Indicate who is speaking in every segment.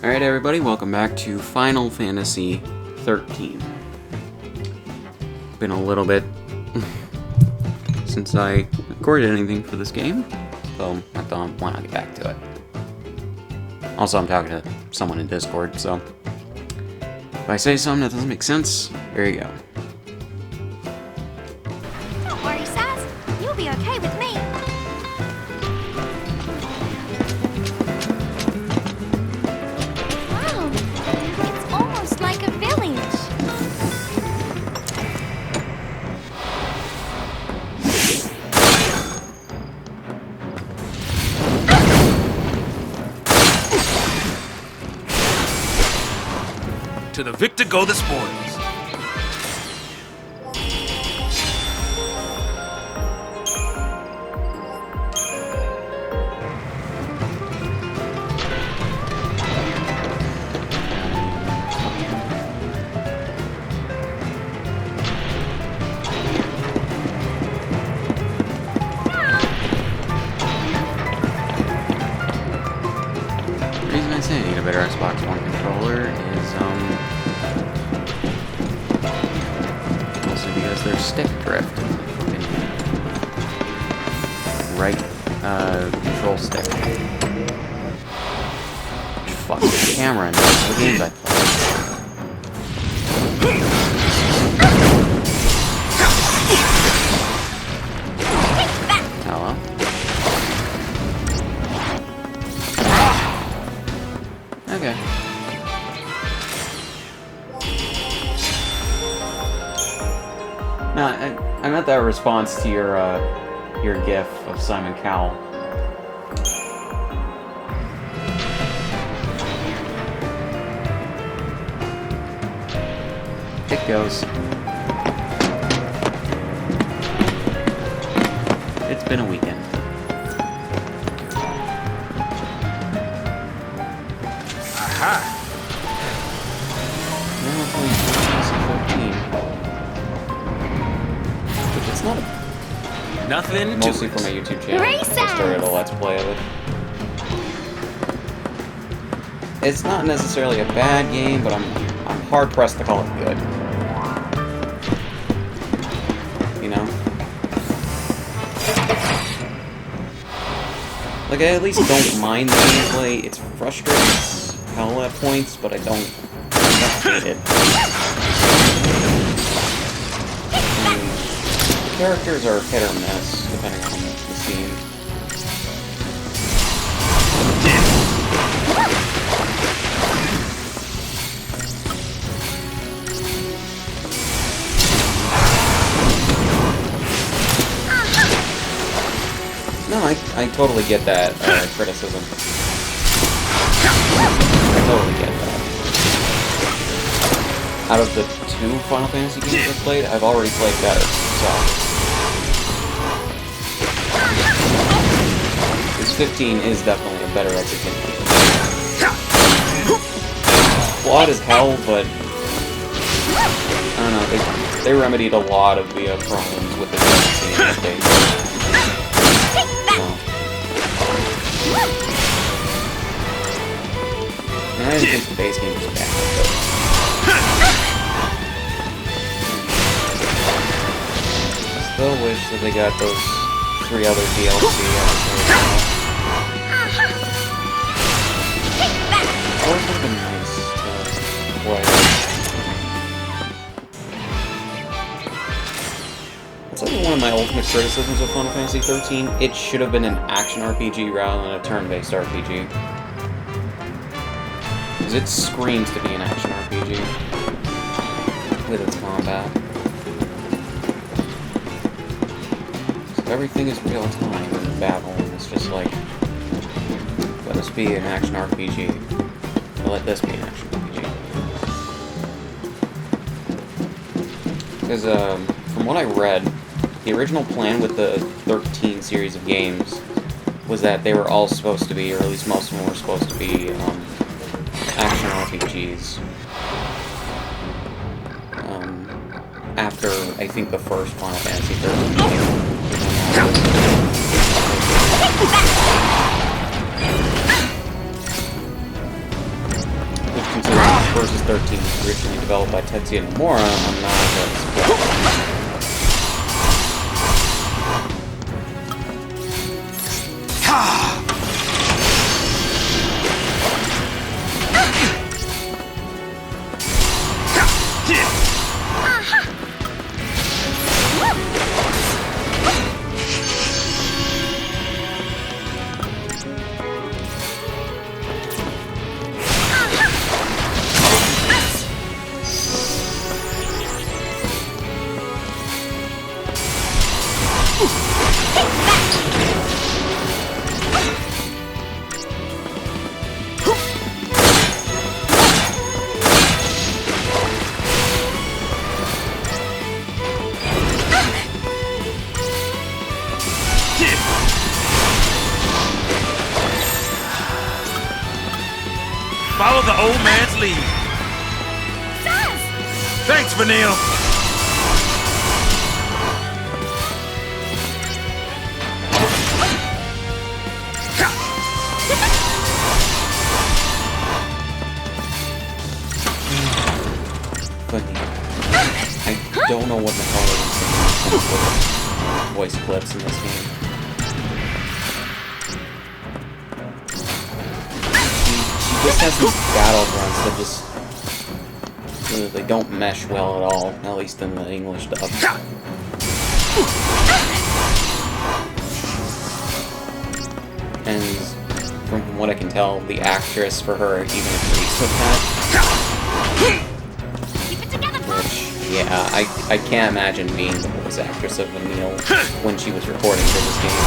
Speaker 1: Alright everybody, welcome back to Final Fantasy XIII. Been a little bit since I recorded anything for this game, so I thought, why not get back to it. Also, I'm talking to someone in Discord, so if I say something that doesn't make sense, there you go.
Speaker 2: Don't worry, Saz. You'll be okay with me. Wow, it's almost like a village.
Speaker 3: To the victor go the spoils.
Speaker 1: The reason I say I need a better Xbox One controller is, mostly because their stick drift. Right, control stick. Fuck the camera and the games I play. Hello? Okay. No, I meant that response to your gif of Simon Cowell. It goes. It's been a weekend.
Speaker 3: Aha!
Speaker 1: It's not a,
Speaker 3: Nothing
Speaker 1: mostly
Speaker 3: to
Speaker 1: for my
Speaker 3: it.
Speaker 1: YouTube channel. I started a Let's Play of it. It's not necessarily a bad game, but I'm hard pressed to call it good. You know? Like, I at least don't mind the gameplay. It's frustrating as hell at points, but I don't hate it. The characters are hit or miss, depending on the scene. No, I totally get that criticism. I totally get that. Out of the 2 Final Fantasy games I've played, I've already played better, so... This 15 is definitely a better execution. Flawed as hell, but... I don't know, they remedied a lot of the problems with the DLC update. And I didn't think the base game was bad, but... I still wish that they got those 3 other DLC Those would have been nice to play. That's like one of my ultimate criticisms of Final Fantasy XIII. It should have been an action RPG rather than a turn-based RPG. Because it screams to be an action RPG with its combat. So everything is real time in the battle, and it's just like, let us be an action RPG. Let this be an action RPG. Because, from what I read, the original plan with the 13 series of games was that they were all supposed to be, or at least most of them were supposed to be, action RPGs. After, I think, the first Final Fantasy XIII game. vs. 13 was originally developed by Tetsuya Nomura, I'm not surprised.
Speaker 3: Follow the old man's lead. Thanks, Vanille.
Speaker 1: Funny. I don't know what the hell it is with voice clips in this game. She just has these battle grunts that just... they don't mesh well at all, at least in the English dub. And from what I can tell, the actress for her even agrees with that. Which, yeah, I can't imagine being the voice actress of Vanille when she was recording for this game.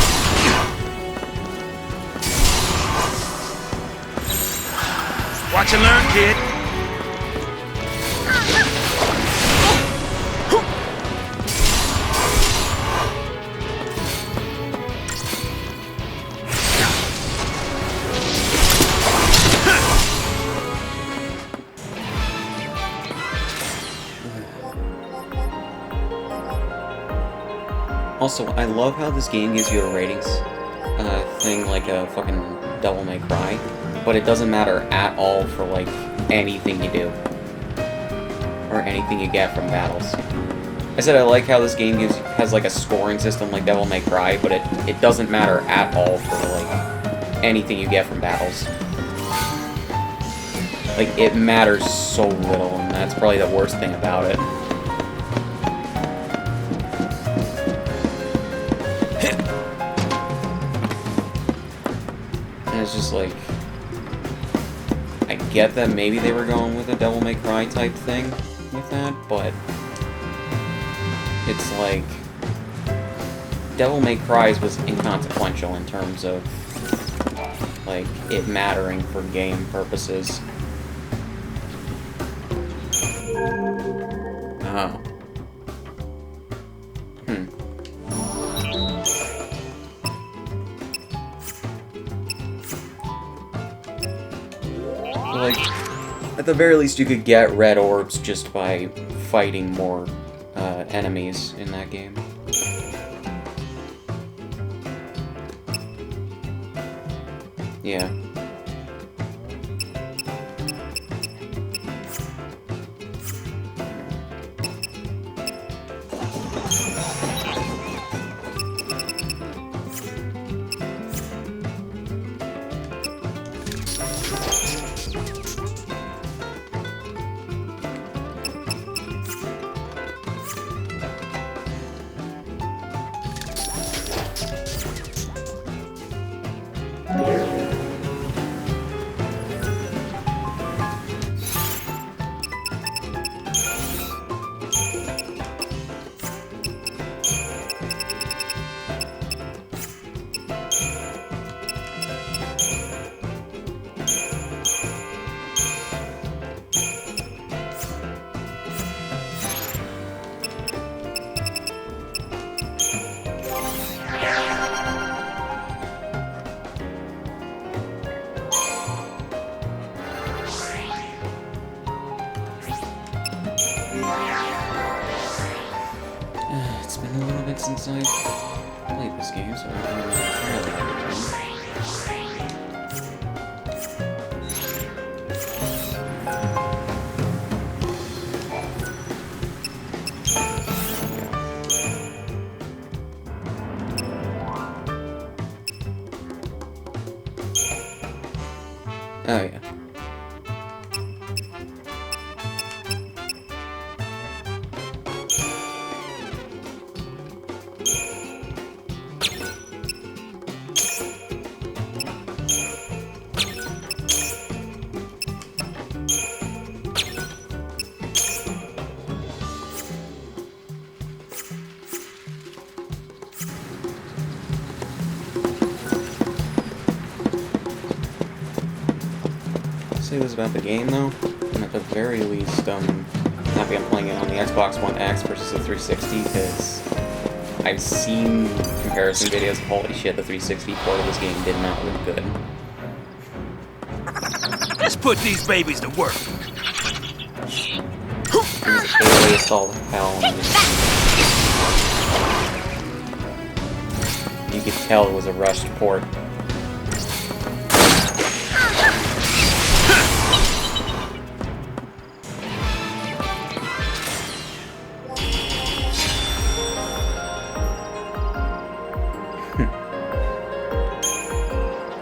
Speaker 3: Watch and learn, kid.
Speaker 1: Also, I love how this game gives you a ratings thing like a fucking Devil May Cry, but it doesn't matter at all for, like, anything you do. Or anything you get from battles. I said I like how this game has, like, a scoring system like Devil May Cry, but it doesn't matter at all for, like, anything you get from battles. Like, it matters so little, and that's probably the worst thing about it. And it's just like... I get that maybe they were going with a Devil May Cry type thing with that, but... It's like... Devil May Cry's was inconsequential in terms of... like, it mattering for game purposes. Oh. Like, at the very least you could get red orbs just by fighting more enemies in that game. Yeah. It's been a little bit since I played this game, so I don't know entirely how Oh, yeah. Say this about the game though, and at the very least, I'm happy I'm playing it on the Xbox One X versus the 360 because I've seen comparison videos of holy shit, the 360 port of this game did not look good.
Speaker 3: Let's put these babies to work.
Speaker 1: It was alias all the hell. You could tell it was a rushed port.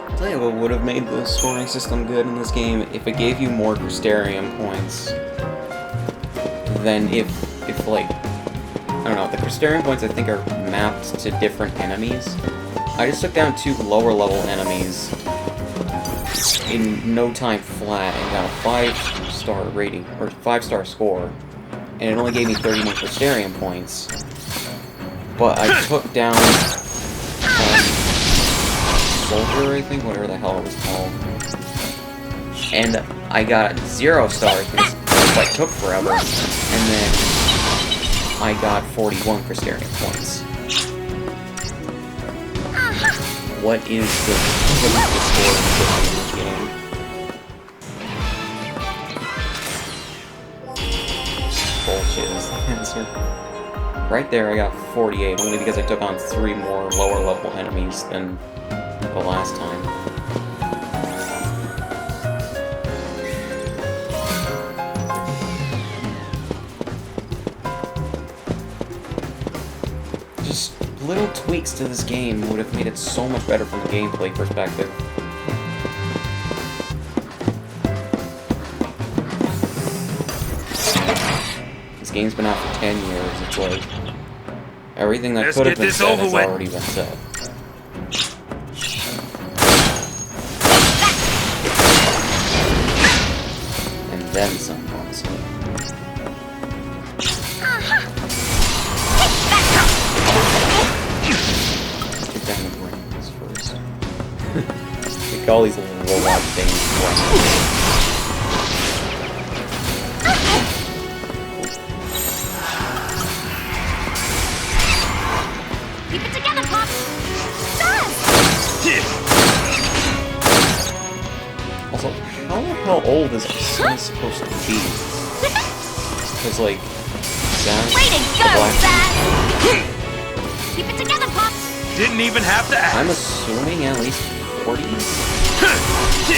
Speaker 1: I'll tell you what would have made the scoring system good in this game if it gave you more Crystarium points than if like, I don't know, the Crystarium points I think are mapped to different enemies. I just took down 2 lower level enemies in no time flat and got a 5-star rating, or 5-star score, and it only gave me 30 more Crystarium points. But I took down Soldier, I think, whatever the hell it was called. And I got 0 stars because it like, took forever. And then I got 41 Crystarium points. What is the score in this game? Bullshit is the answer. Right there I got 48, only because I took on 3 more lower level enemies than the last time. Just little tweaks to this game would have made it so much better from a gameplay perspective. This game's been out for 10 years, it's like everything that could have been said has already been said. And then some, honestly. Get down the brains first. Take all these little robot things first.
Speaker 2: Keep it together, Pop! Dust!
Speaker 1: Also, how the hell old is this supposed to be? Because, like, Zaz...
Speaker 2: Way to go, Zaz! Keep it together, Pop!
Speaker 3: Didn't even have to ask.
Speaker 1: I'm assuming at least 40s? He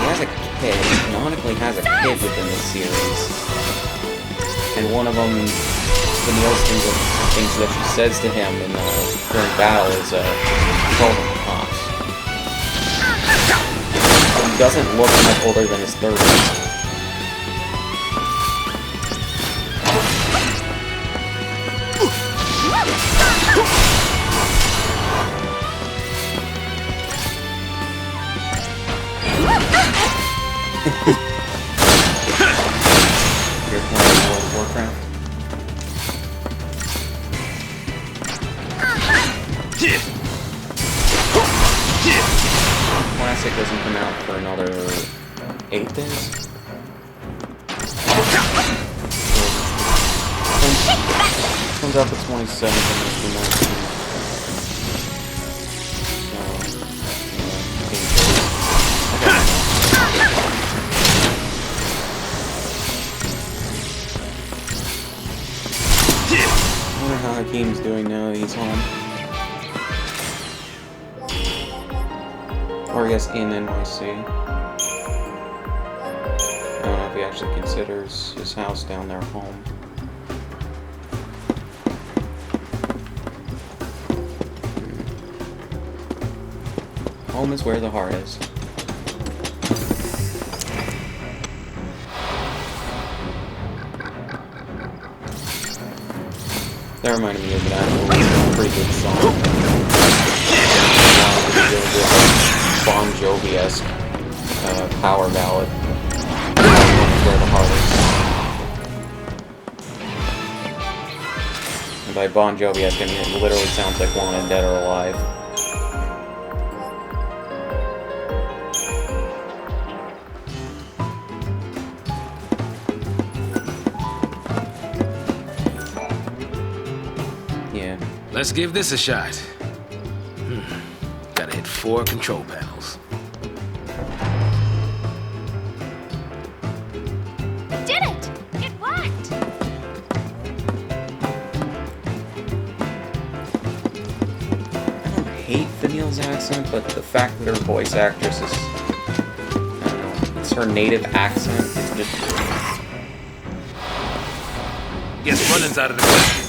Speaker 1: has a kid, he canonically has a kid within this series. And one of them, the most things that she says to him in during battle is, call him Pops. He doesn't look much older than his 30s. You're playing World of Warcraft? Classic doesn't come out for another 8 days? Comes out the 27th and the 19th. I wonder how Hakeem's doing now that he's home. Or I guess in NYC. I don't know if he actually considers his house down there home. Home is where the heart is. That reminded me of an actually pretty good song. Bon Jovi-esque power ballad. Where the Heart Is. And by Bon Jovi-esque, I mean it literally sounds like Wanted Dead or Alive.
Speaker 3: Let's give this a shot. Gotta hit 4 control panels.
Speaker 2: Did it! It worked!
Speaker 1: I don't hate Vanille's accent, but the fact that her voice actress is... I don't know, it's her native accent. It's just...
Speaker 3: Guess running's out of the question.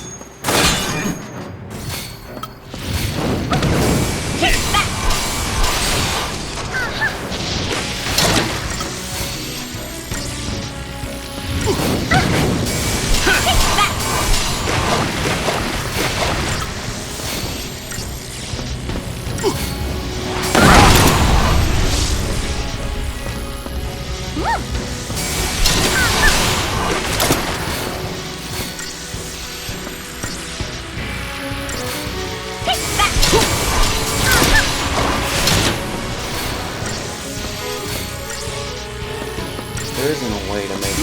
Speaker 1: There isn't a way to make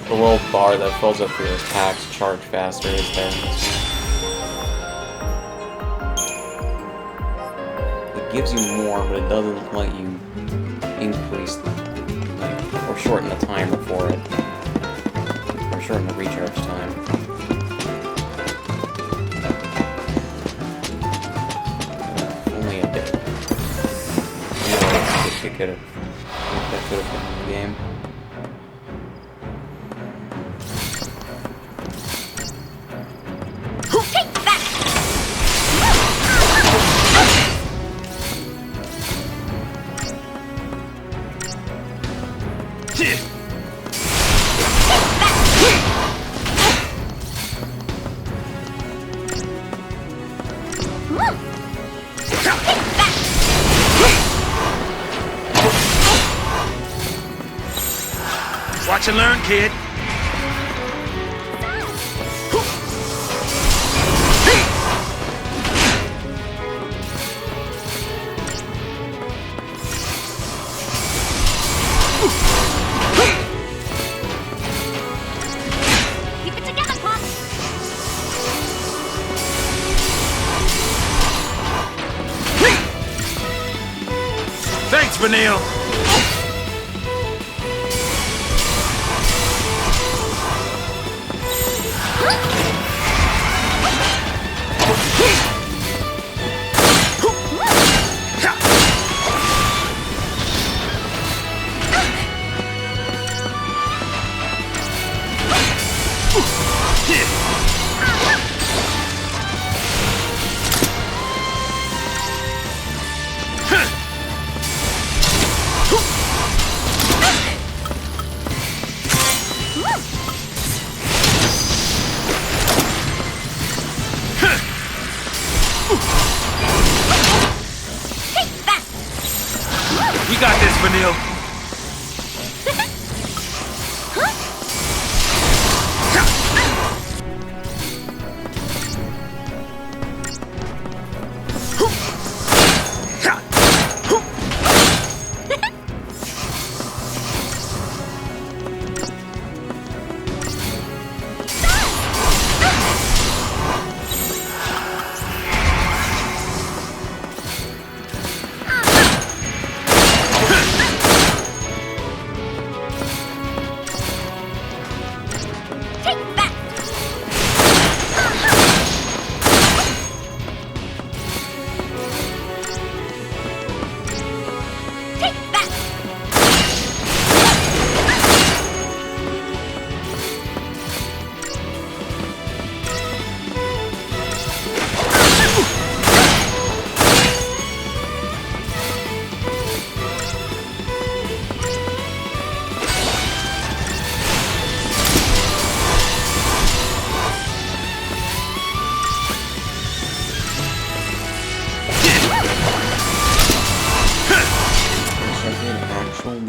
Speaker 1: the little bar that fills up your attacks charge faster, is there? It gives you more, but it doesn't let you increase or shorten the timer for it. Or shorten the recharge time. Only a bit. That could have been in the game.
Speaker 2: Take that!
Speaker 3: Watch and learn, kid.
Speaker 2: Keep it together, Pop!
Speaker 3: Thanks, Vanille. We got this, Vanille.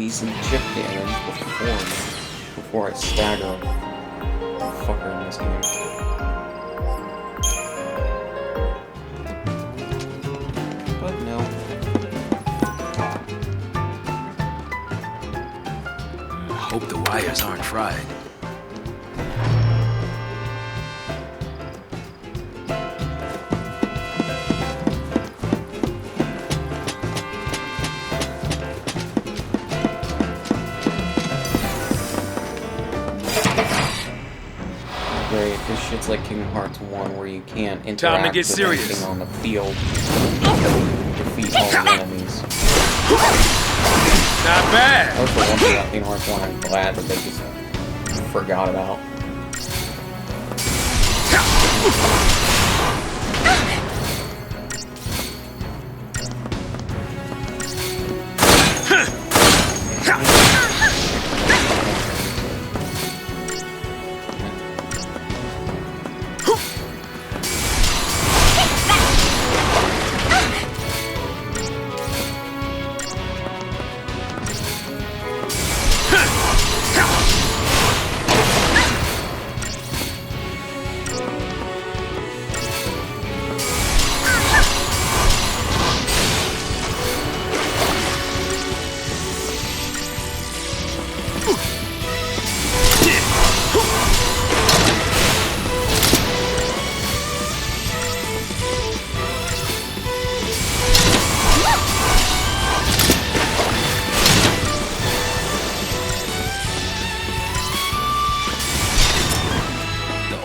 Speaker 1: decent chip damage before I stagger a fucker in this game. But no.
Speaker 3: Hope the wires aren't fried.
Speaker 1: Great, this shit's like Kingdom Hearts 1 where you can't interact
Speaker 3: Time to get
Speaker 1: with
Speaker 3: serious.
Speaker 1: anything on the field until you defeat all the enemies.
Speaker 3: Not bad.
Speaker 1: That was the one thing about Kingdom Hearts 1 I'm glad that they just forgot about.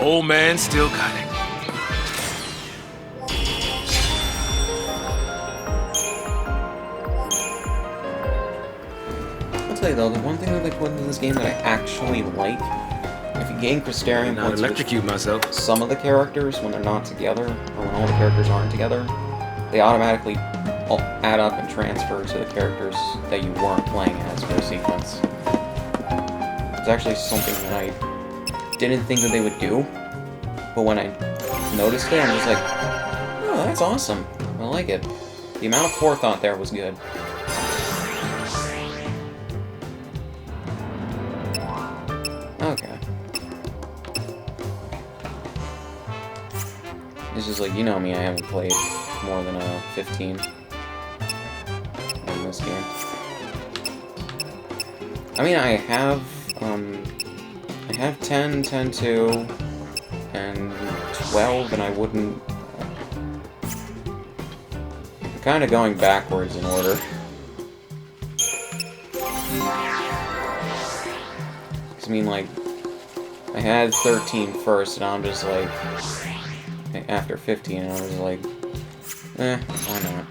Speaker 3: Old man still got it.
Speaker 1: I'll tell you though, the one thing that they put into this game that I actually like, if you gain Crystarium
Speaker 3: Not
Speaker 1: points with
Speaker 3: electrocute myself.
Speaker 1: some of the characters when they're not together, or when all the characters aren't together, they automatically all add up and transfer to the characters that you weren't playing as for a sequence. It's actually something that I didn't think that they would do, but when I noticed it, I'm just like, oh, that's awesome. I like it. The amount of forethought there was good. Okay. It's just like, you know me, I haven't played more than 15 in this game. I mean, I have 10, 10-2, and 12, and I wouldn't... I'm kind of going backwards in order. I mean, like, I had 13 first, and I'm just like, after 15, I was like, why not?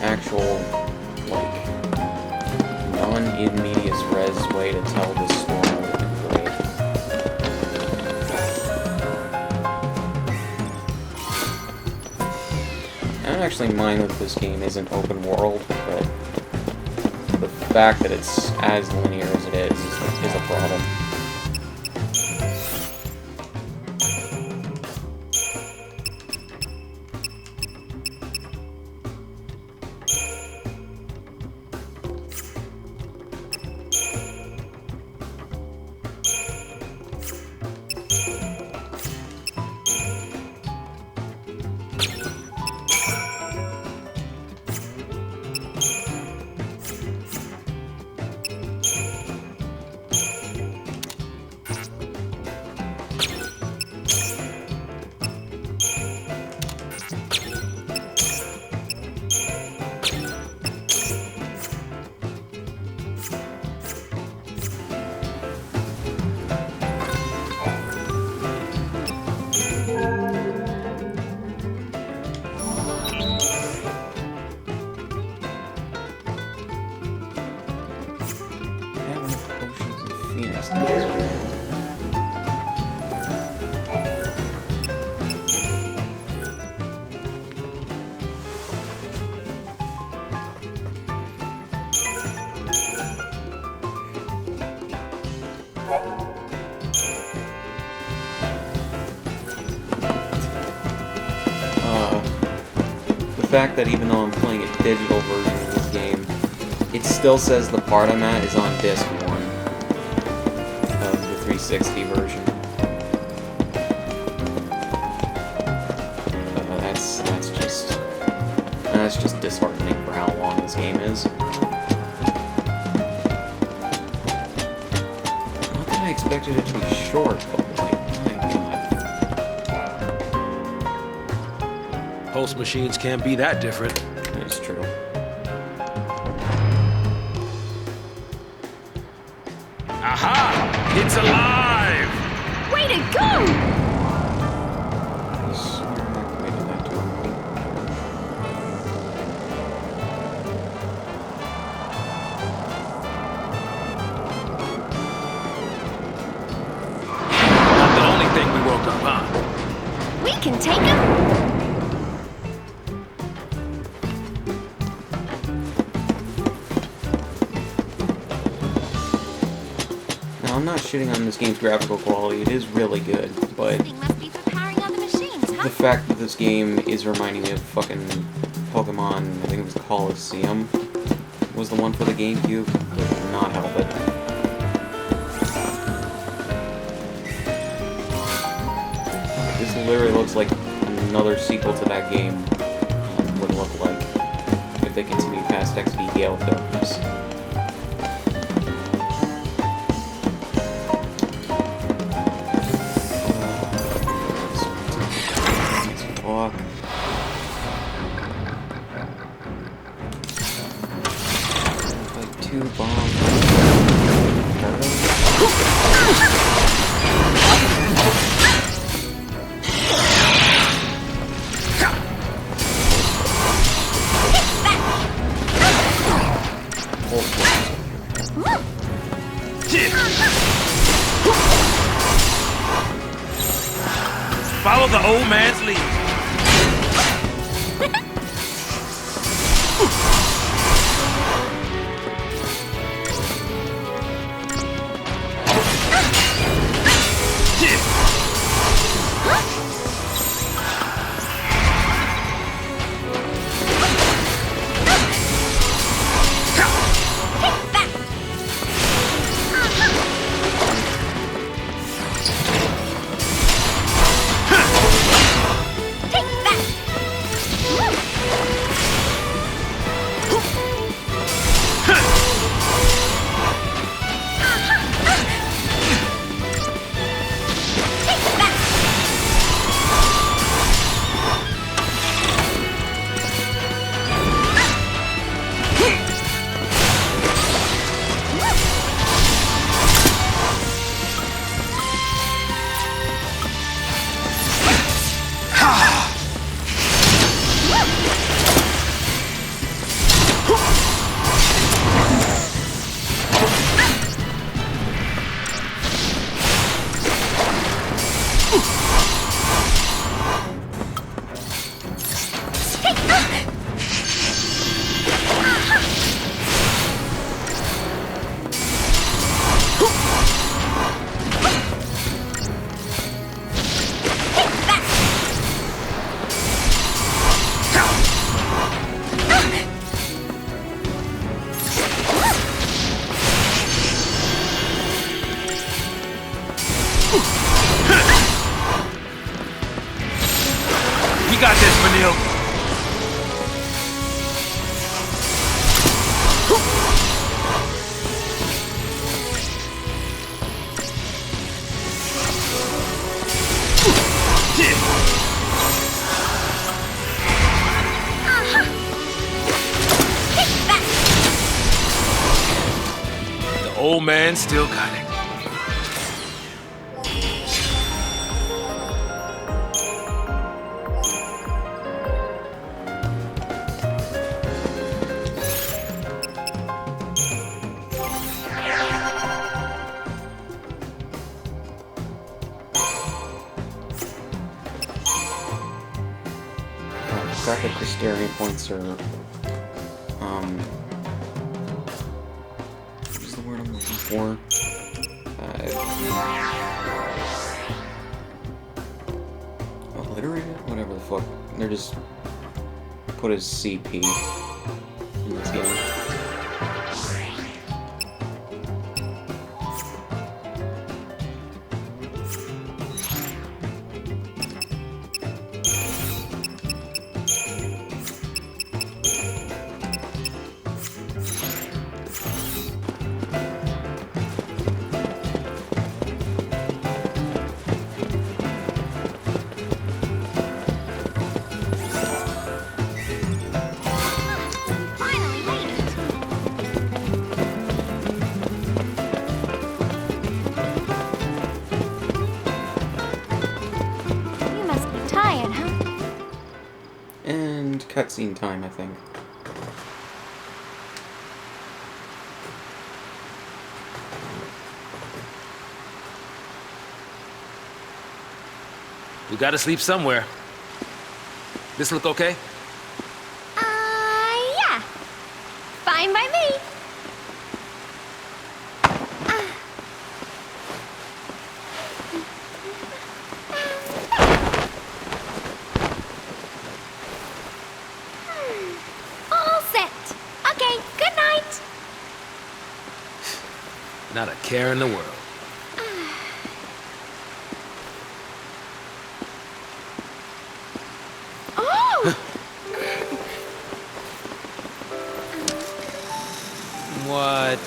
Speaker 1: Actual, like, non-in medias res way to tell this story would have been great. I don't actually mind that this game isn't open world, but the fact that it's as linear as it is a problem. fact that even though I'm playing a digital version of this game, it still says the part I'm at is on disc 1 of the 360 version. That's just disheartening for how long this game is. Not that I expected it to be short, but like, my god.
Speaker 3: Pulse machines can't be that different.
Speaker 1: It's true.
Speaker 3: Aha! It's alive!
Speaker 2: Way to go!
Speaker 1: I swear I activated that too early.
Speaker 3: Not the only thing we woke up on.
Speaker 2: We can take him.
Speaker 1: Now, I'm not shitting on this game's graphical quality. It is really good, but
Speaker 2: Something must be for powering other machines, huh?
Speaker 1: the fact that this game is reminding me of fucking Pokemon, I think it was Coliseum, was the one for the GameCube, did not help it. This literally looks like another sequel to that game would look like if they continue past XP Gale films. Fuck. Like 2 bombs.
Speaker 3: Follow the old man's lead. We got this, Vanille. The old man's still got it.
Speaker 1: The fact that Crystarian points are, what is the word I'm looking for? Alliterated? Whatever the fuck. They're just put his CP in this game.
Speaker 2: Finally made it. You must be tired, huh?
Speaker 1: And cutscene time, I think.
Speaker 3: We gotta sleep somewhere. This look okay?
Speaker 2: Yeah. Fine by me. All set. Okay, good night.
Speaker 3: Not a care in the world.
Speaker 2: Oh!
Speaker 3: What?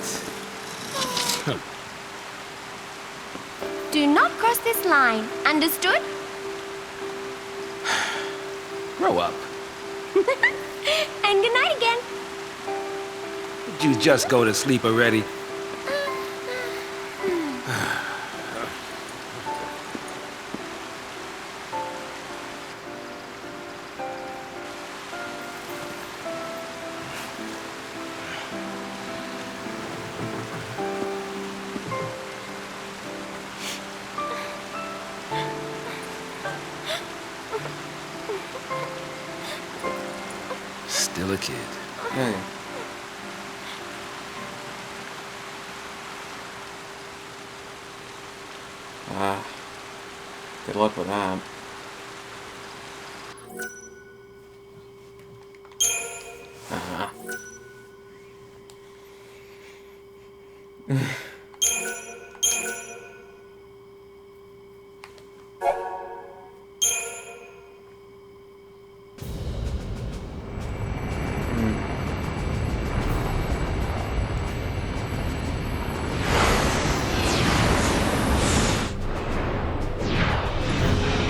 Speaker 2: Do not cross this line. Understood?
Speaker 3: Grow up.
Speaker 2: And good night again.
Speaker 3: Did you just go to sleep already? Still a kid.
Speaker 1: Hey. Good luck with that.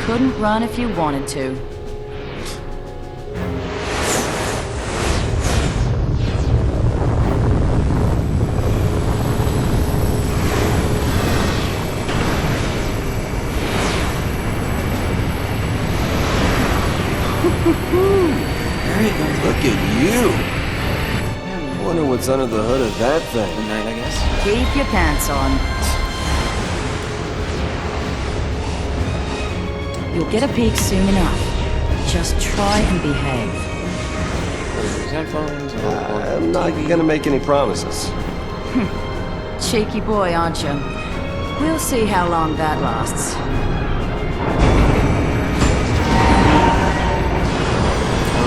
Speaker 4: Couldn't run if you wanted to.
Speaker 5: Look at you! I wonder what's under the hood of that thing.
Speaker 1: Good night, I guess.
Speaker 4: Keep your pants on. You'll get a peek soon enough. Just try and behave.
Speaker 1: These headphones.
Speaker 5: I'm not gonna make any promises.
Speaker 4: Cheeky boy, aren't you? We'll see how long that lasts.
Speaker 1: I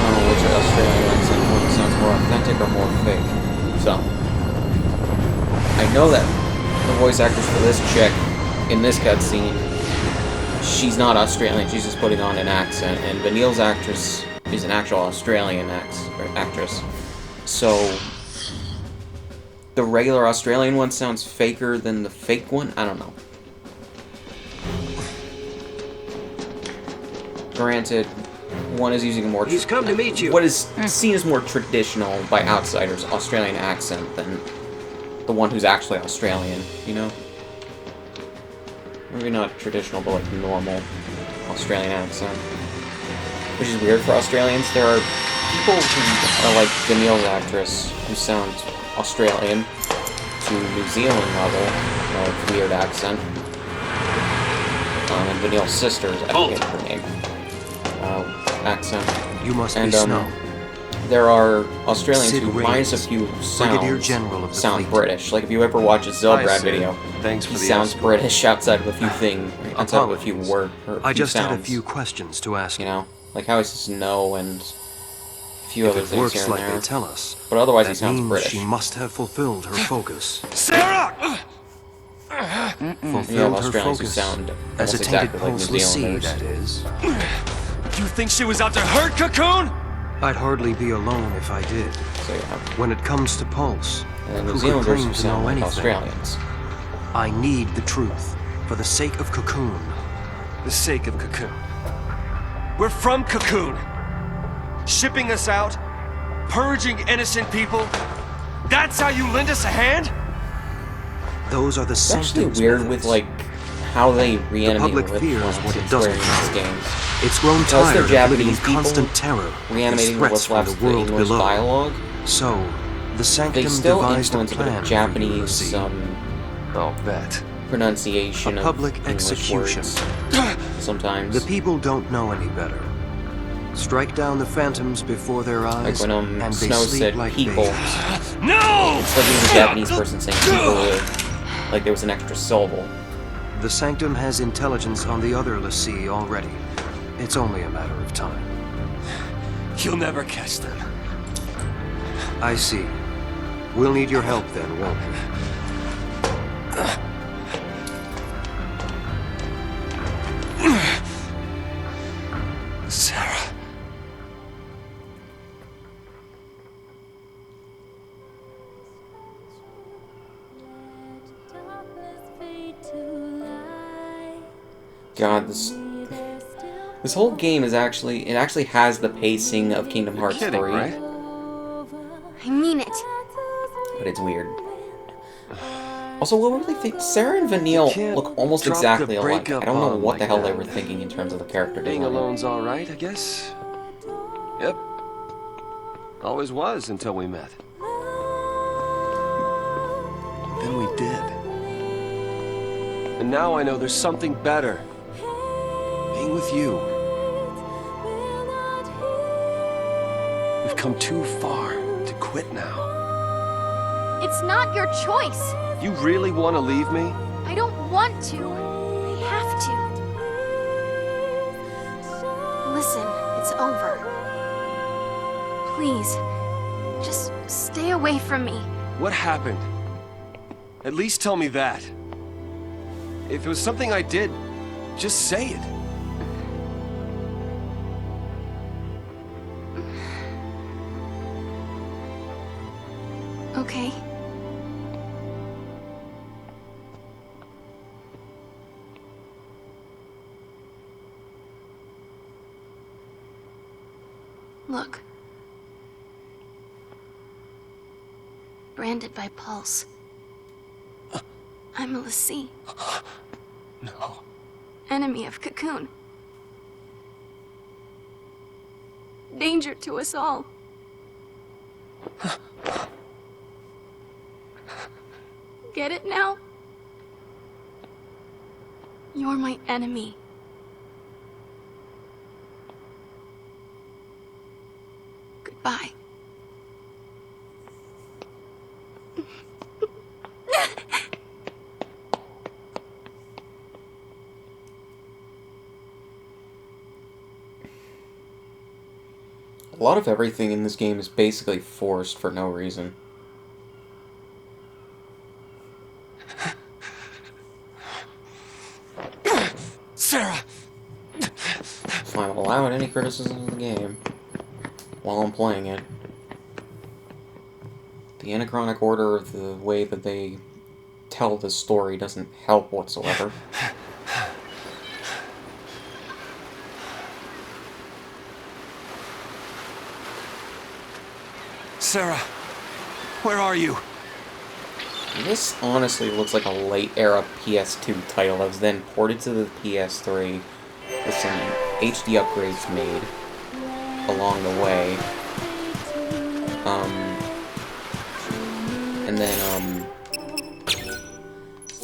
Speaker 1: don't know which Australian accent one sounds more authentic or more fake. So, I know that the voice actress for this chick in this cutscene, she's not Australian. She's just putting on an accent, and Vanille's actress is an actual Australian actress. So, the regular Australian one sounds faker than the fake one. I don't know. Granted, one is using a more...
Speaker 5: He's come to meet you.
Speaker 1: What is seen as more traditional by outsiders Australian accent than the one who's actually Australian, you know? Maybe not traditional, but like normal Australian accent. Which is weird for Australians. There are people who are like Vanille's actress who sound Australian to New Zealand level, like weird accent. And Vanille's sister's, I forget her name. Accent.
Speaker 6: You must
Speaker 1: And
Speaker 6: be Snow.
Speaker 1: there are Australians
Speaker 6: Sid
Speaker 1: who, minus a
Speaker 6: Raines,
Speaker 1: few
Speaker 6: Brigadier
Speaker 1: sounds,
Speaker 6: General of the
Speaker 1: sound
Speaker 6: fleet.
Speaker 1: British. Like if you ever watch a Zilbrad
Speaker 6: Sid.
Speaker 1: video,
Speaker 6: Thanks
Speaker 1: he
Speaker 6: for the
Speaker 1: sounds
Speaker 6: escort.
Speaker 1: British outside of a few things, outside of a few
Speaker 6: Apologies.
Speaker 1: words.
Speaker 6: I just
Speaker 1: sounds,
Speaker 6: had a few questions to ask
Speaker 1: you know, like how he says no and a few other
Speaker 5: If it
Speaker 1: things
Speaker 5: works
Speaker 1: here and
Speaker 5: like
Speaker 1: there.
Speaker 5: they tell us,
Speaker 1: But otherwise, he
Speaker 5: that
Speaker 1: sounds
Speaker 5: means
Speaker 1: British.
Speaker 5: she must have fulfilled her focus.
Speaker 3: Sarah!
Speaker 5: Fulfilled
Speaker 1: You have
Speaker 5: her
Speaker 1: Australians who
Speaker 5: focus.
Speaker 1: sound
Speaker 5: As a
Speaker 1: almost
Speaker 5: tainted
Speaker 1: exactly like
Speaker 5: pulse
Speaker 1: New
Speaker 5: lassie,
Speaker 1: Zealanders.
Speaker 5: that is.
Speaker 3: You think she was out to hurt Cocoon?
Speaker 5: I'd hardly be alone if I did.
Speaker 1: So yeah.
Speaker 5: When it comes to Pulse,
Speaker 1: And the New
Speaker 5: who could
Speaker 1: Zealanders
Speaker 5: claim
Speaker 1: who
Speaker 5: to
Speaker 1: sound
Speaker 5: know
Speaker 1: like
Speaker 5: anything?
Speaker 1: Australians.
Speaker 5: I need the truth, for the sake of Cocoon.
Speaker 3: The sake of Cocoon. We're from Cocoon. Shipping us out, purging innocent people. That's how you lend us a hand?
Speaker 5: Those are the
Speaker 1: It's actually
Speaker 5: Sanctum's
Speaker 1: weird
Speaker 5: methods.
Speaker 1: with like how they reanimate
Speaker 5: public
Speaker 1: with
Speaker 5: fears what it doesn't
Speaker 1: these
Speaker 5: know.
Speaker 1: games.
Speaker 5: It's grown
Speaker 1: Because they're
Speaker 5: tired of living in
Speaker 1: Japanese people
Speaker 5: constant terror.
Speaker 1: Reanimating
Speaker 5: threats
Speaker 1: what's
Speaker 5: from
Speaker 1: left
Speaker 5: the
Speaker 1: of the
Speaker 5: world
Speaker 1: English
Speaker 5: below.
Speaker 1: dialogue.
Speaker 5: So, the
Speaker 1: They
Speaker 5: Sanctum
Speaker 1: still
Speaker 5: devised a
Speaker 1: influence a bit
Speaker 5: plan
Speaker 1: of
Speaker 5: for you,
Speaker 1: Japanese
Speaker 5: Lucy.
Speaker 3: I'll bet.
Speaker 1: pronunciation
Speaker 5: A
Speaker 1: of
Speaker 5: public
Speaker 1: English
Speaker 5: execution.
Speaker 1: words. Sometimes.
Speaker 5: The people don't know any better. Strike down the phantoms before their eyes,
Speaker 1: Like when
Speaker 5: and they
Speaker 1: Snow
Speaker 5: sleep
Speaker 1: said
Speaker 5: like
Speaker 1: people.
Speaker 5: babes.
Speaker 3: No!
Speaker 1: It's like he was a Japanese person saying people like there was an extra syllable.
Speaker 5: The Sanctum has intelligence on the other Lassie already. It's only a matter of time.
Speaker 3: You'll never catch them.
Speaker 5: I see. We'll need your help then, won't we?
Speaker 3: Sarah.
Speaker 1: God, this whole game is actually has the pacing of Kingdom Hearts 3,
Speaker 3: right?
Speaker 2: I mean it.
Speaker 1: but it's weird. Also, what were they think? Sarah and Vanille
Speaker 3: can't
Speaker 1: look almost
Speaker 3: drop
Speaker 1: exactly
Speaker 3: the
Speaker 1: alike.
Speaker 3: breakup
Speaker 1: I don't know
Speaker 3: bomb
Speaker 1: what the
Speaker 3: like
Speaker 1: hell
Speaker 3: that.
Speaker 1: they were thinking in terms of the character
Speaker 3: Being
Speaker 1: design.
Speaker 3: alone's all right, I guess. Yep. Always was until we met. Then we did. And now I know there's something better. Being with you. We've come too far to quit now.
Speaker 2: It's not your choice.
Speaker 3: You really want to leave me?
Speaker 2: I don't want to. I have to. Listen, it's over. Please, just stay away from me.
Speaker 3: What happened? At least tell me that. If it was something I did, just say it.
Speaker 2: Okay. Look. Branded by Pulse. I'm a Lassie.
Speaker 3: No.
Speaker 2: Enemy of Cocoon. Danger to us all. Get it now? You're my enemy. Goodbye.
Speaker 1: A lot of everything in this game is basically forced for no reason.
Speaker 3: Sarah!
Speaker 1: If I'm allowed any criticism of the game while I'm playing it, the anachronic order of the way that they tell the story doesn't help whatsoever.
Speaker 3: Sarah, where are you?
Speaker 1: This honestly looks like a late-era PS2 title that was then ported to the PS3 with some HD upgrades made along the way. And then,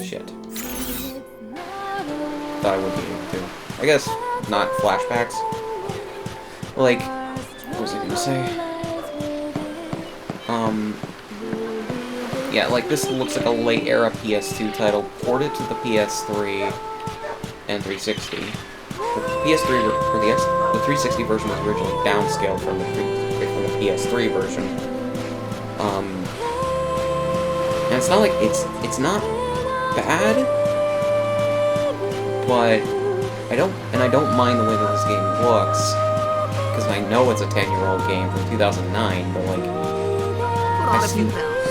Speaker 1: shit. Thought I would be able to. I guess not flashbacks. Like, what was I gonna say? Yeah, like this looks like a late era PS2 title ported to the PS3 and 360. The PS3 or the 360 version was originally downscaled from the PS3 version. And it's not like it's not bad, but I don't mind the way that this game looks, because I know it's a 10-year-old game from 2009, but like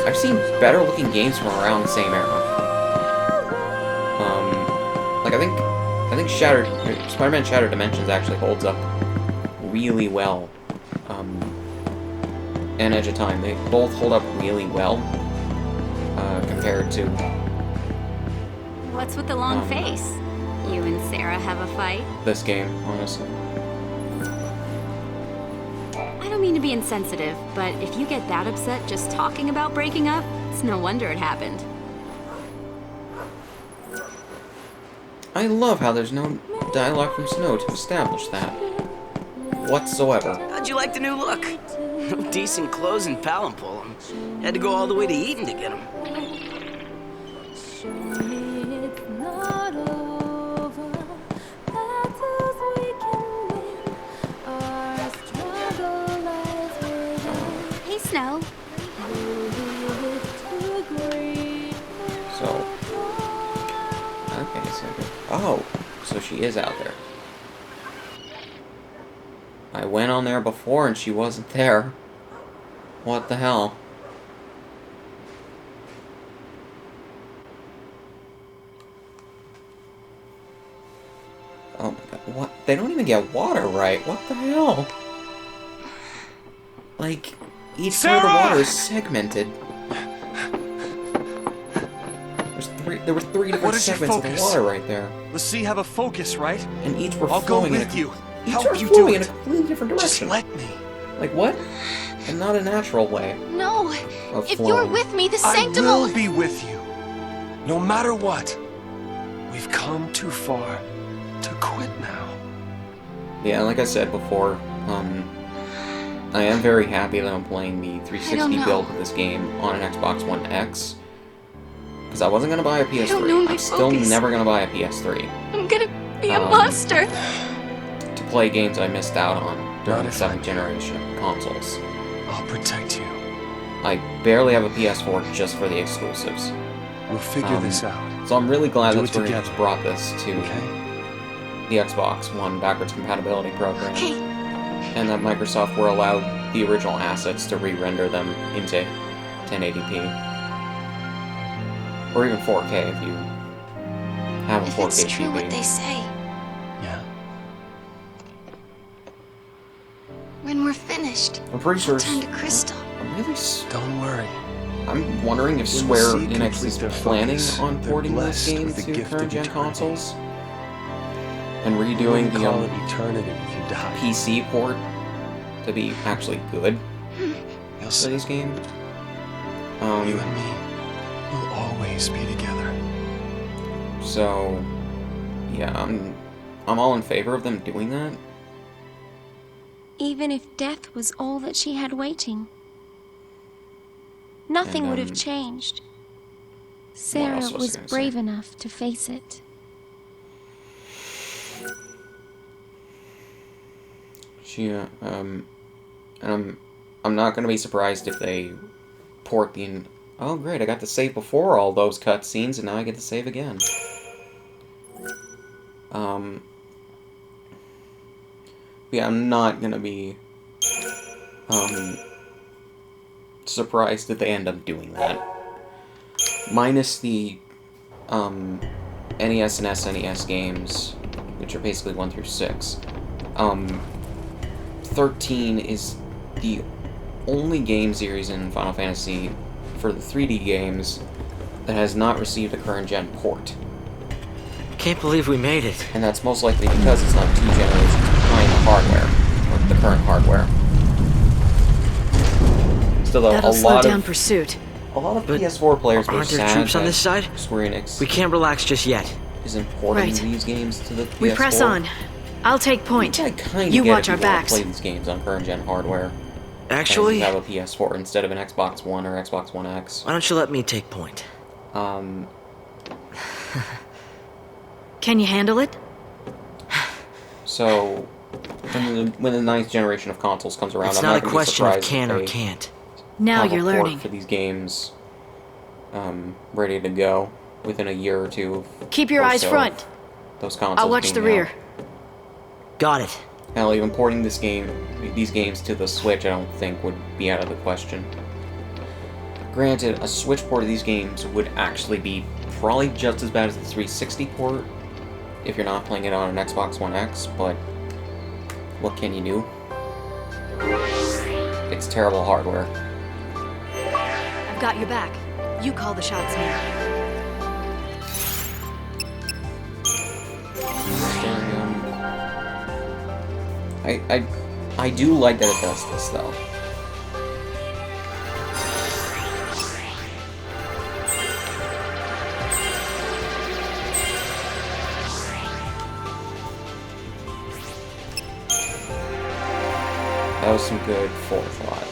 Speaker 1: I've seen better looking games from around the same era. Like I think Spider-Man Shattered Dimensions actually holds up really well. And Edge of Time, they both hold up really well compared to.
Speaker 2: What's with the long face? You and Sarah have a fight?
Speaker 1: This game, honestly.
Speaker 2: I don't mean to be insensitive, but if you get that upset just talking about breaking up, it's no wonder it happened.
Speaker 1: I love how there's no dialogue from Snow to establish that whatsoever.
Speaker 6: How'd you like the new look? No decent clothes in Palenpole. Had to go all the way to Eton to get them.
Speaker 2: Hey, Snow.
Speaker 1: So, okay, oh, so she is out there. I went on there before and she wasn't there. What the hell? Oh my god, what? They don't even get water right. What the hell? Like, each part of the water is segmented. There were three different segments of the water right there.
Speaker 3: Let's see, have a focus, right?
Speaker 1: And each were
Speaker 3: I'll go
Speaker 1: flowing
Speaker 3: with you.
Speaker 1: Each
Speaker 3: Help
Speaker 1: were
Speaker 3: you
Speaker 1: flowing
Speaker 3: do
Speaker 1: in a
Speaker 3: it.
Speaker 1: completely different
Speaker 3: Just
Speaker 1: direction.
Speaker 3: let me.
Speaker 1: Like what? And not a natural way.
Speaker 2: No.
Speaker 1: Of
Speaker 2: If
Speaker 1: flowing.
Speaker 2: you're with me, the
Speaker 3: I
Speaker 2: sanctum
Speaker 3: will be with you. No matter what. We've come too far to quit now.
Speaker 1: Yeah, like I said before, I am very happy that I'm playing the 360 build of this game on an Xbox One X. Because I wasn't going to buy a PS3. I'm still never going to buy a PS3.
Speaker 2: I'm gonna be a monster.
Speaker 1: To play games I missed out on during the 7th generation consoles.
Speaker 3: I'll protect you.
Speaker 1: I barely have a PS4 just for the exclusives.
Speaker 3: We'll figure this out.
Speaker 1: So I'm really glad
Speaker 3: Do
Speaker 1: that
Speaker 3: it
Speaker 1: Square Enix
Speaker 3: together.
Speaker 1: brought this to
Speaker 3: Okay?
Speaker 1: the Xbox One backwards compatibility program.
Speaker 2: Okay.
Speaker 1: And that Microsoft will allow the original assets to re-render them into 1080p. Or even 4K if you have a 4K
Speaker 2: If it's true
Speaker 1: TV.
Speaker 2: what they say,
Speaker 3: Yeah.
Speaker 2: when we're finished,
Speaker 1: I'm pretty sure.
Speaker 2: turn to crystal.
Speaker 1: I'm really.
Speaker 3: Don't worry.
Speaker 1: I'm wondering if
Speaker 3: When
Speaker 1: Square
Speaker 3: the Sea
Speaker 1: Enix
Speaker 3: complete
Speaker 1: is
Speaker 3: their
Speaker 1: planning
Speaker 3: focus,
Speaker 1: on
Speaker 3: they're
Speaker 1: porting this
Speaker 3: blessed
Speaker 1: game
Speaker 3: with the
Speaker 1: to
Speaker 3: gift of
Speaker 1: current gen
Speaker 3: eternity.
Speaker 1: consoles and
Speaker 3: You
Speaker 1: redoing
Speaker 3: wouldn't
Speaker 1: the
Speaker 3: call it eternity if you died.
Speaker 1: PC port to be actually good
Speaker 3: You'll
Speaker 1: for
Speaker 3: see.
Speaker 1: these games.
Speaker 3: You and me will always be together.
Speaker 1: So, yeah, I'm all in favor of them doing that.
Speaker 7: Even if death was all that she had waiting, nothing
Speaker 1: And,
Speaker 7: would have changed. Sarah
Speaker 1: else was I
Speaker 7: was
Speaker 1: gonna
Speaker 7: brave
Speaker 1: say?
Speaker 7: enough to face it.
Speaker 1: She, and I'm not gonna be surprised if they port the. Oh, great! I got to save before all those cutscenes, and now I get to save again. Yeah, I'm not gonna be surprised if they end up doing that. Minus the NES and SNES games, which are basically 1 through 6. 13 is the only game series in Final Fantasy for the 3D games that has not received a current gen port.
Speaker 6: Can't believe we made it.
Speaker 1: And that's most likely because it's not 2 generations behind the hardware, or the current hardware. Still, though,
Speaker 4: That'll
Speaker 1: a
Speaker 4: slow
Speaker 1: lot
Speaker 4: down
Speaker 1: of
Speaker 4: pursuit.
Speaker 6: But
Speaker 1: PS4 players were
Speaker 6: aren't there
Speaker 1: sad
Speaker 6: troops on
Speaker 1: that
Speaker 6: this side?
Speaker 1: Square Enix
Speaker 6: We can't relax just yet.
Speaker 1: isn't porting
Speaker 4: Right.
Speaker 1: these games to the PS4.
Speaker 4: We press on. I'll take point.
Speaker 1: I kinda
Speaker 4: You
Speaker 1: get
Speaker 4: watch
Speaker 1: if
Speaker 4: our
Speaker 1: you wanna
Speaker 4: backs.
Speaker 1: play these games on current gen hardware.
Speaker 6: Actually,
Speaker 1: And you have a PS4 instead of an Xbox One or Xbox One X.
Speaker 6: why don't you let me take point?
Speaker 4: Can you handle it?
Speaker 1: So when the ninth generation of consoles comes around,
Speaker 6: It's
Speaker 1: I'm
Speaker 6: not a
Speaker 1: gonna be
Speaker 6: question of
Speaker 1: surprised
Speaker 6: can
Speaker 1: if
Speaker 6: or
Speaker 1: they
Speaker 6: can't.
Speaker 4: Now
Speaker 1: have a
Speaker 4: you're
Speaker 1: port
Speaker 4: learning.
Speaker 1: for these games ready to go within a year or two.
Speaker 4: Keep your
Speaker 1: or
Speaker 4: eyes
Speaker 1: so
Speaker 4: front.
Speaker 1: of those consoles
Speaker 4: I'll watch
Speaker 1: being
Speaker 4: the rear.
Speaker 1: out.
Speaker 6: Got it.
Speaker 1: Hell, even porting these games to the Switch, I don't think would be out of the question. Granted, a Switch port of these games would actually be probably just as bad as the 360 port if you're not playing it on an Xbox One X, but what can you do? It's terrible hardware.
Speaker 4: I've got your back. You call the shots now.
Speaker 1: I do like that it does this, though. That was some good forethought.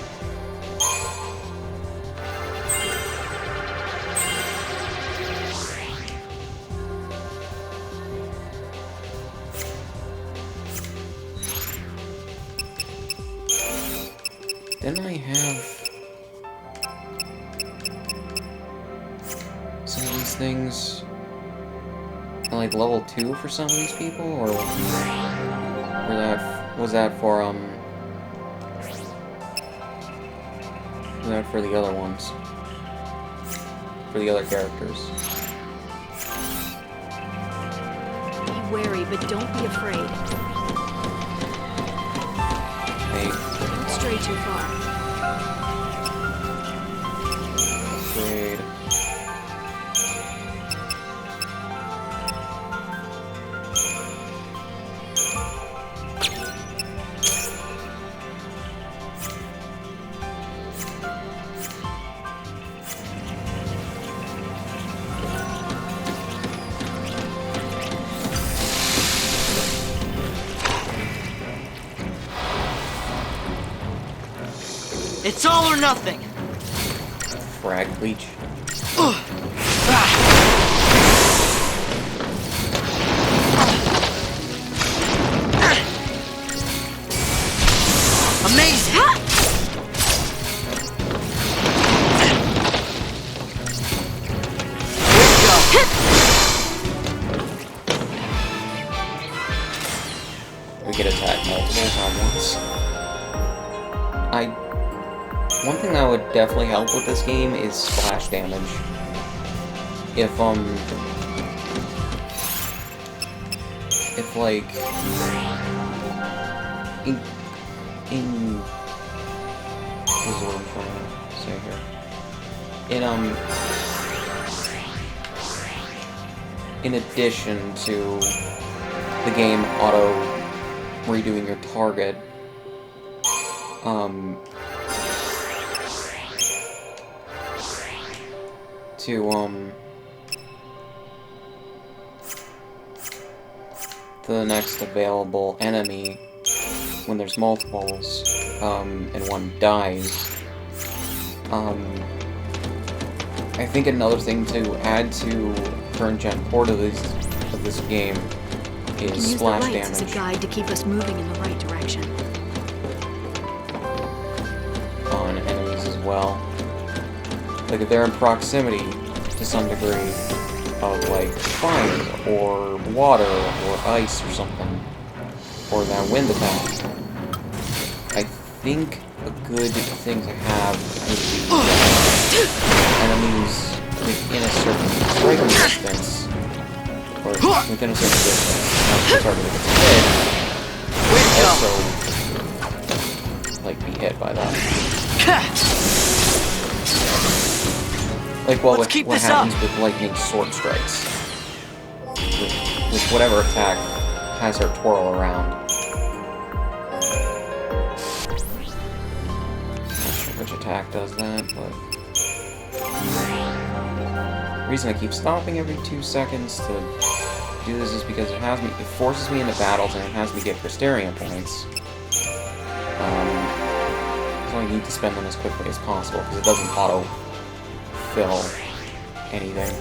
Speaker 1: Didn't I have some of these things at, like, level 2 for some of these people, or was that for was that for the other ones? For the other characters?
Speaker 4: Be wary, but don't be afraid.
Speaker 1: Hey,
Speaker 4: Don't stray too far.
Speaker 1: trade.
Speaker 6: It's all or nothing.
Speaker 1: Frag leech.
Speaker 6: Amazing.
Speaker 1: We get attacked multiple times once. One thing that would definitely help with this game is splash damage. If like in this is what I'm trying to say here. In addition to the game auto redoing your target, to the next available enemy when there's multiples, and one dies. I think another thing to add to current gen port of this game is splash
Speaker 4: Use the lights as a
Speaker 1: damage
Speaker 4: guide to keep us moving in the right direction.
Speaker 1: on enemies as well. Like if they're in proximity to some degree of like fire or water or ice or something, or that wind attack, I think a good thing to have would be enemies within a certain striking distance, or within a certain distance, not the target that gets hit, also like be hit by that. Like, well, what happens with lightning sword strikes? With whatever attack has her twirl around. Not sure which attack does that, but... The reason I keep stopping every 2 seconds to do this is because it forces me into battles and it has me get Crystarium points. So I need to spend them as quickly as possible, because it doesn't auto-fill anything.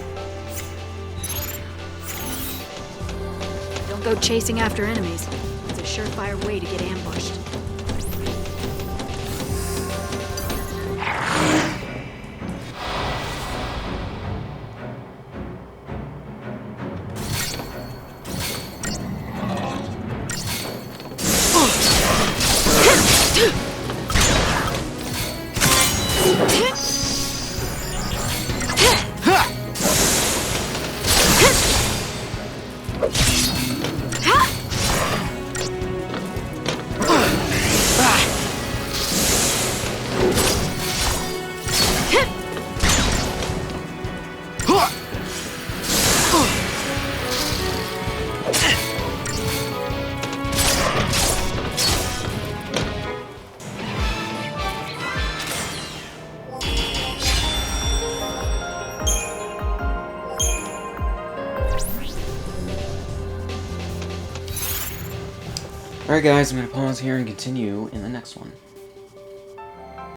Speaker 4: Don't go chasing after enemies. It's a
Speaker 8: surefire way to get ambushed.
Speaker 1: Alright guys, I'm going to pause here and continue in the next one.